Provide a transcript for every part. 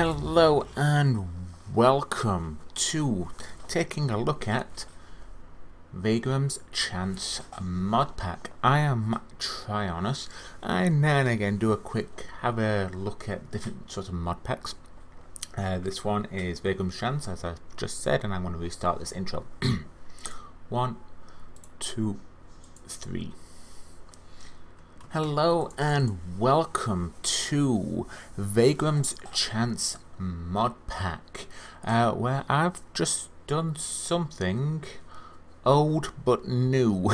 Hello and welcome to taking a look at Vaygrims Modpack. I am Tryonus. I now and again do have a look at different sorts of mod packs. This one is Vaygrims, as I just said, and I'm going to restart this intro. 1, 2, 3. Hello and welcome to Vaygrims Modpack, where I've just done something old but new.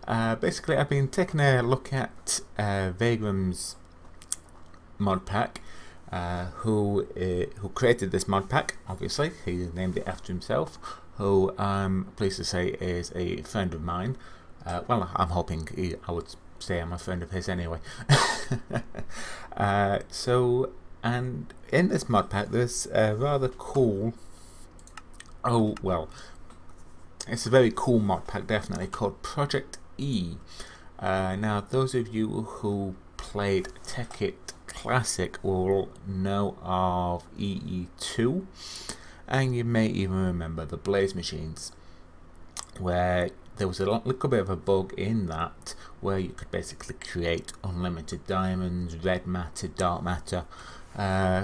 Basically, I've been taking a look at Vaygrims Modpack, who created this mod pack. Obviously, he named it after himself. Who I'm pleased to say is a friend of mine. Well, I'm hoping I would say I'm a friend of his anyway. And in this mod pack, there's a rather cool. Oh well, it's a very cool mod pack, definitely, called Project E. Now, those of you who played Tech-It Classic will know of EE2, and you may even remember the Blaze machines, where there was a little bit of a bug in that, where you could basically create unlimited diamonds, red matter, dark matter,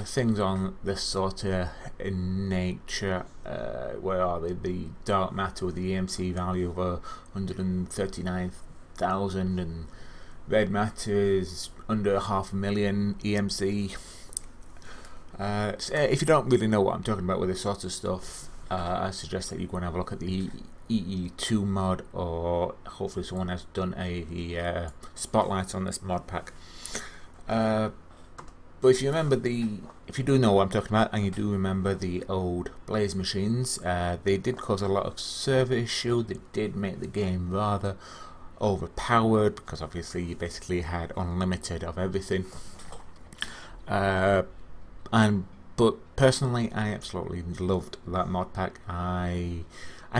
things on this sort of nature. Where are they? The dark matter with the EMC value of 139,000, and red matter is under 500,000 EMC. So if you don't really know what I'm talking about with this sort of stuff, I suggest that you go and have a look at the EE2 mod, or hopefully someone has done a spotlight on this mod pack. But if you remember if you do know what I'm talking about, and you do remember the old Blaze machines, they did cause a lot of server issue. They did make the game rather overpowered, because obviously you basically had unlimited of everything. But personally, I absolutely loved that mod pack. I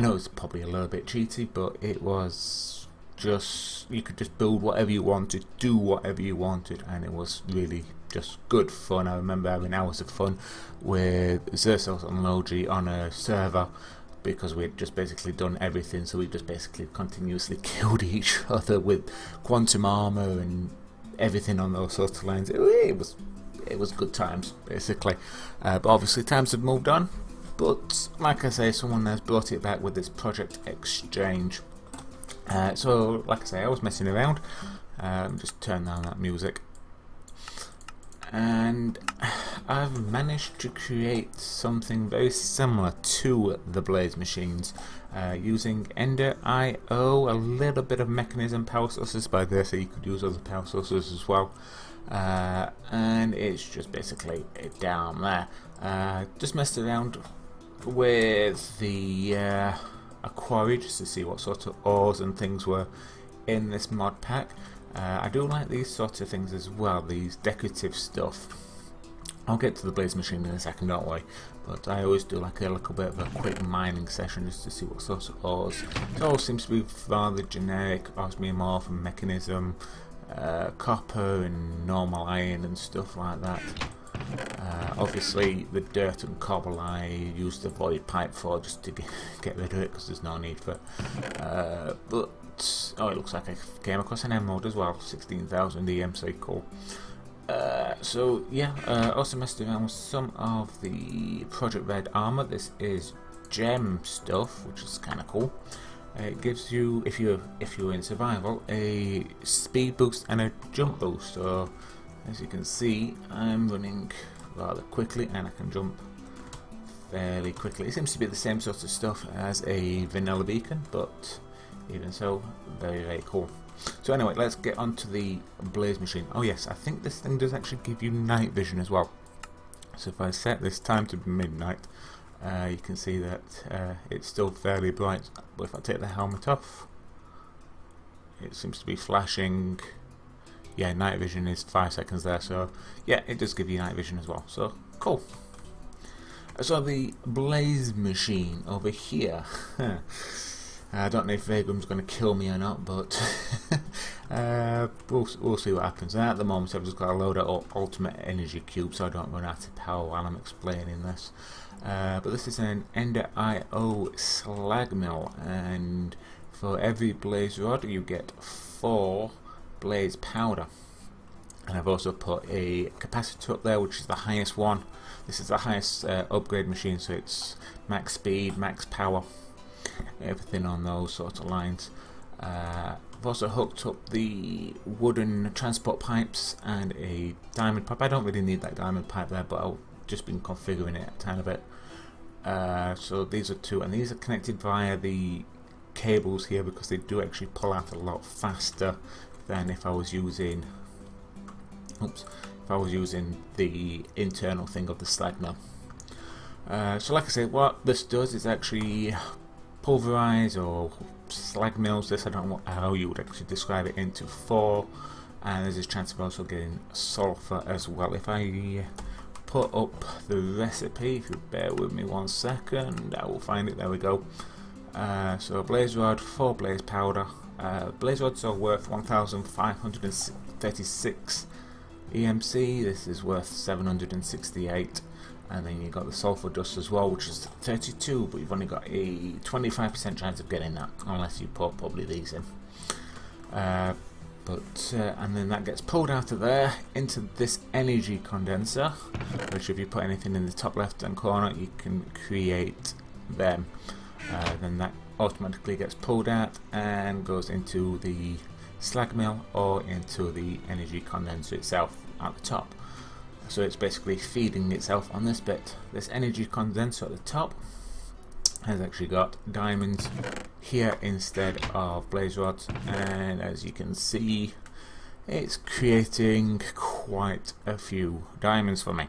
know it's probably a little bit cheaty, but it was just, you could just build whatever you wanted, do whatever you wanted, and it was really just good fun. I remember having hours of fun with Xerxes and Logi on a server, because we had just basically done everything. So we just basically continuously killed each other with quantum armor and everything on those sorts of lines. It was good times, basically. But obviously times have moved on. But like I say, someone has brought it back with this Project Exchange. So like I say, I was messing around. Just turn down that music. And I've managed to create something very similar to the Blaze machines, using Ender IO, a little bit of mechanism power sources by there, so you could use other power sources as well. And it's just basically down there. Just messed around with the a quarry just to see what sort of ores and things were in this mod pack. I do like these sorts of things as well, these decorative stuff. I'll get to the Blaze machine in a second, don't worry, but I always do like a little bit of a quick mining session just to see what sorts of ores. It all seems to be rather generic: osmiumorph and mechanism, copper and normal iron and stuff like that. Obviously the dirt and cobble I used the void pipe for, just to get rid of it, because there's no need for it. But oh, it looks like I came across an emerald as well, 16,000 EMC, cool. So yeah, also messed around with some of the Project Red armor. This is gem stuff, which is kind of cool. It gives you, if you're in survival, a speed boost and a jump boost. So as you can see, I'm running rather quickly, and I can jump fairly quickly. It seems to be the same sort of stuff as a vanilla beacon, but even so, very, very cool. So anyway, let's get on to the Blaze machine. Oh yes, I think this thing does actually give you night vision as well. So if I set this time to midnight, you can see that it's still fairly bright. But if I take the helmet off, it seems to be flashing. Yeah, night vision is 5 seconds there, so yeah, it does give you night vision as well. So cool. So the Blaze machine over here. I don't know if Vaygrim's going to kill me or not, but we'll see what happens. And at the moment I've just got to load up ultimate energy cubes so I don't run out of power while I'm explaining this. But this is an Ender IO slag mill, and for every blaze rod you get 4 blaze powder. And I've also put a capacitor up there, which is the highest one. This is the highest upgrade machine, so it's max speed, max power, everything on those sorts of lines. I've also hooked up the wooden transport pipes and a diamond pipe. I don't really need that diamond pipe there, but I've just been configuring it a tiny bit. So these are 2, and these are connected via the cables here because they do actually pull out a lot faster than if I was using the internal thing of the slag mill. So like I say, what this does is actually pulverize or slag mills this, I don't know how you would actually describe it, into 4, and there's a chance of also getting sulfur as well. If I put up the recipe, if you bear with me 1 second, I will find it. There we go. So blaze rod, 4 blaze powder. Blaze rods are worth 1,536 EMC. This is worth 768, and then you got the sulfur dust as well, which is 32, but you've only got a 25% chance of getting that unless you put probably these in. And then that gets pulled out of there into this energy condenser, which if you put anything in the top left hand corner you can create them. Then that automatically gets pulled out and goes into the slag mill or into the energy condenser itself at the top. So it's basically feeding itself on this bit. This energy condenser at the top has actually got diamonds here instead of blaze rods, and as you can see it's creating quite a few diamonds for me.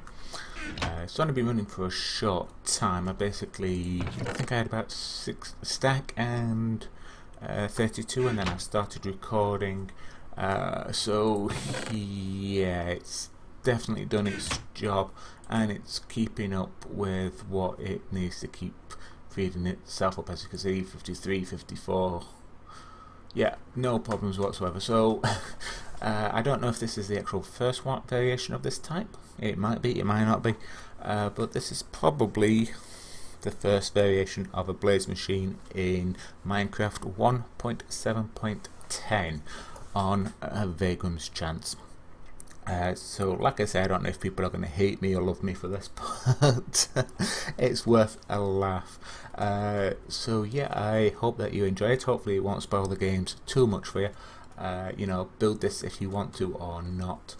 It's only been running for a short time. I think I had about 6 stack and 32, and then I started recording. So yeah, it's definitely done its job, and it's keeping up with what it needs to keep feeding itself up. As you can see, 53, 54. Yeah, no problems whatsoever. So I don't know if this is the actual first variation of this type. It might be, it might not be, but this is probably the first variation of a blaze machine in Minecraft 1.7.10 on Vaygrims chance. So like I said, I don't know if people are going to hate me or love me for this, but it's worth a laugh. So yeah, I hope that you enjoy it. Hopefully it won't spoil the games too much for you. You know, build this if you want to or not.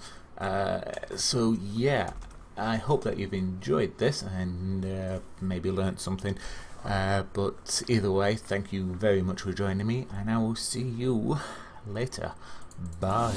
So yeah, I hope that you've enjoyed this and maybe learnt something. But either way, thank you very much for joining me, and I will see you later. Bye.